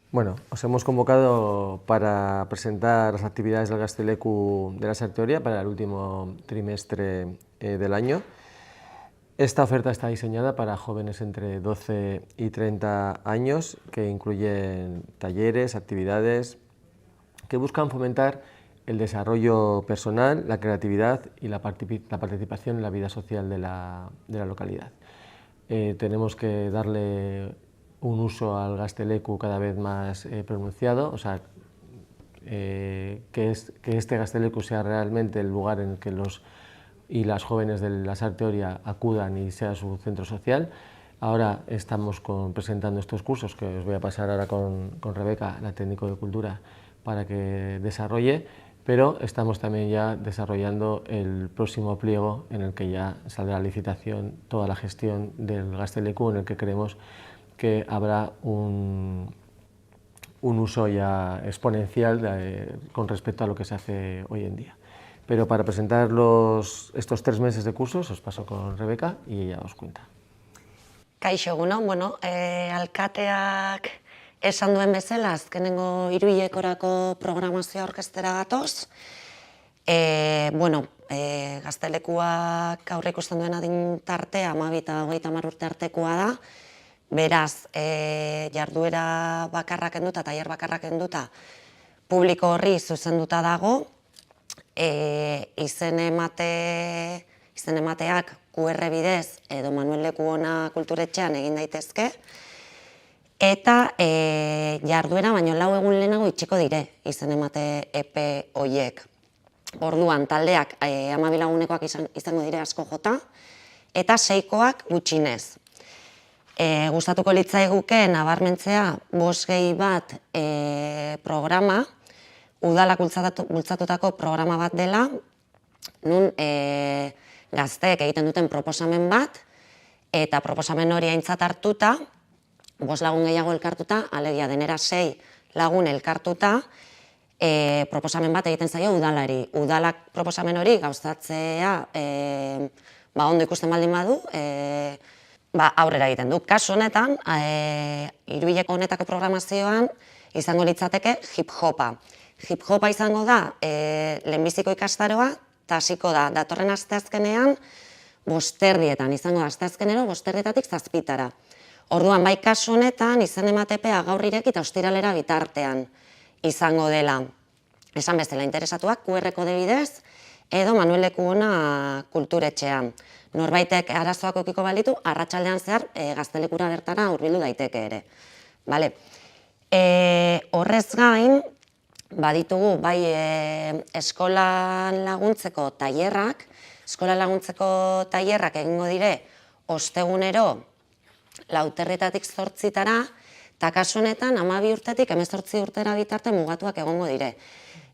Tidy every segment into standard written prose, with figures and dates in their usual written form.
Bueno, os hemos convocado para presentar las actividades del Gazteleku de Lasarte Oria para el último trimestre del año. Esta oferta está diseñada para jóvenes entre 12 y 30 años, que incluyen talleres, actividades que buscan fomentar el desarrollo personal, la creatividad y la participación en la vida social de la localidad. Tenemos que darle un uso al Gazteleku cada vez más pronunciado, o sea, que este Gazteleku sea realmente el lugar en el que los y las jóvenes de Lasarte Oria acudan y sea su centro social. Ahora estamos presentando estos cursos que os voy a pasar ahora con Rebeca, la técnico de cultura, para que desarrolle, pero estamos también ya desarrollando el próximo pliego en el que ya saldrá a licitación toda la gestión del Gazteleku, en el que creemos que habrá un uso ya exponencial con respecto a lo que se hace hoy en día. Pero para presentar estos 3 meses de cursos os paso con Rebeca y ella os cuenta. Kaixo, bueno, alkateak esan duen bezala, azkenengo hiruhilekorako programazioa aurkeztera gatoz. Gaztelekuak aurreikusten duen adin tartea 12 eta 30 urte artekoa da. Beraz, jarduera bakarrak kenduta, tailer bakarrak kenduta, publiko horri zuzenduta dago. Izen emateak QR bidez edo Manuel Lekuona kulturetxean egin daitezke. Eta jarduera baino 4 egun lehenago itxiko dire izen emate epe horiek. Orduan, taldeak 12 lagunekoak izango dire asko jota, eta 6koak gutxinez. Gustatuko litzaiguke nabarmentzea 5-1 programa, udalak bultzatutako programa bat dela, nun gazteek egiten duten proposamen bat, eta proposamen hori aintzat hartuta, 5 lagun gehiago elkartuta, alegia denera 6 lagun elkartuta, proposamen bat egiten zaio udalari. Udalak proposamen hori gauzatzea ondo ikusten baldin badu, aurrera egiten du. Kasu honetan, hiruhileko honetako programazioan izango litzateke hip-hopa. Hip-hopa izango da lehenbiziko ikastaroa, eta hasiko da datorren asteazkenean 5:00 izango da asteazkenero 5:00-tik 7:00. Orduan, bai kasu honetan, izen ematepea gaur ireki eta ostiralera bitartean izango dela. Esan bezala interesatuak QR kode bidez edo Manuel Lekuona kulturetxean. Norbaitek arazoak edukiko balitu, arratsaldean zehar Gaztelekura bertara hurbildu daiteke ere. Horrez gain, baditugu bai eskolan laguntzeko tailerrak, egingo dire ostegunero 4:00-tik 8:00, eta kasu honetan 12 urtetik 18 urtera bitarte mugatuak egongo dire.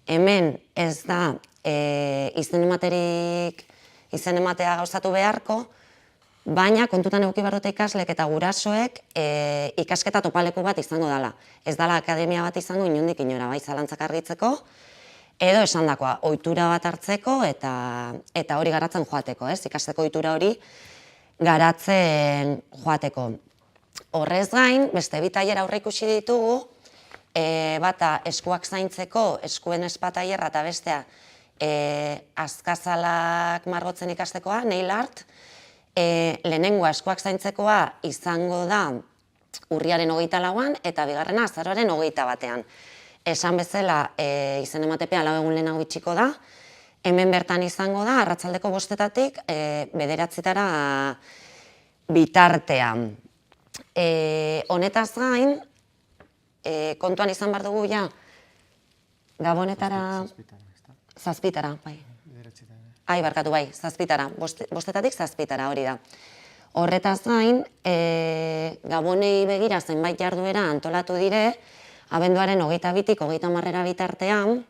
Hemen ez da izen ematea gauzatu beharko, baina kontutan eduki behar dute ikaslek eta gurasoek ikasketa topaleku bat izango dela. Ez dela akademia bat izango inondik inora, bai zalantzak argitzeko, edo esandakoa, ohitura bat hartzeko eta hori garatzen joateko, ikasteko ohitura hori garatzen joateko. Horrez gain, beste 2 tailer aurreikusi ditugu, bata eskuak zaintzeko, eskuen spa tailerra eta bestea azkazalak margotzen ikastekoa, nail art. Lehenengoa eskuak zaintzekoa izango da urriaren 24an eta bigarrena azaroaren 21an. Esan bezala, izen ematepea 4 egun lehenago itxiko da. Hemen bertan izango da, arratsaldeko 5:00-tik 9:00 bitartean. Honetaz gain, kontuan izan behar dugu ja, Gabonetara 7:00, bai. Barkatu, bai, 7:00, 5:00-tik 7:00 hori da. Horretaz gain, Gabonei begira zenbait jarduera antolatu dire, abenduaren 22-tik 30 bitartean,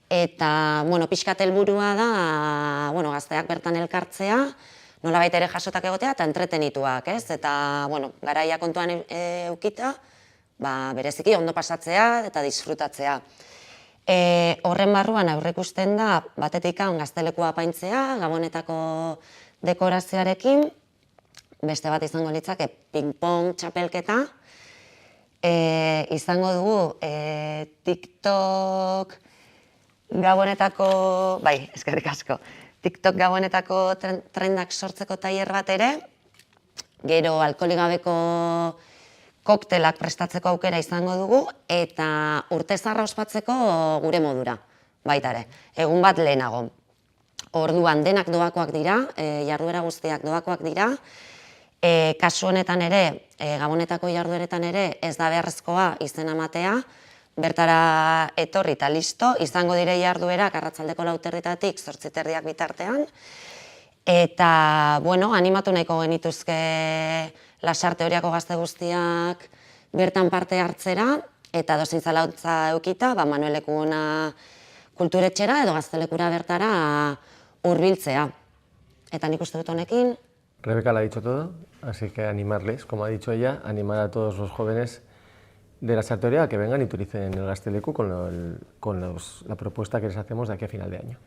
eta, pixkat helburua da, gazteak bertan elkartzea, nolabait ere jasotak egotea eta entretenituak, ez? Eta, garaia kontuan eukita, bereziki ondo pasatzea eta disfrutatzea. Horren barruan aurreikusten da, batetik Gaztelekua apaintzea, Gabonetako dekorazioarekin, beste bat izango litzake ping-pong txapelketa, izango dugu TikTok gabonetako, bai, eskerrik asko, TikTok gabonetako trendak sortzeko tailer bat ere, gero alkoholik gabeko koktelak prestatzeko aukera izango dugu, eta urtezarra ospatzeko gure modura, baita ere, egun bat lehenago. Orduan denak doakoak dira, jarduera guztiak doakoak dira, kasu honetan ere, gabonetako jardueretan ere, ez da beharrezkoa izena ematea, bertara etorri eta listo, izango dire jarduerak arratsaldeko 4:00 8:30 bitartean, eta, bueno, animatu nahiko genituzke Lasarte Oriako gazte guztiak bertan parte hartzera, eta dozein zalautza eukita, Manuel Lekuna kulturetxera edo Gaztelekura bertara hurbiltzea. Eta nik uste dut honekin. Rebeca lo ha dicho todo, así que animarles, como ha dicho ella, animar a todos los jóvenes de Lasarte Oria a que vengan y utilicen el Gazteleku con la propuesta que les hacemos de aquí a final de año.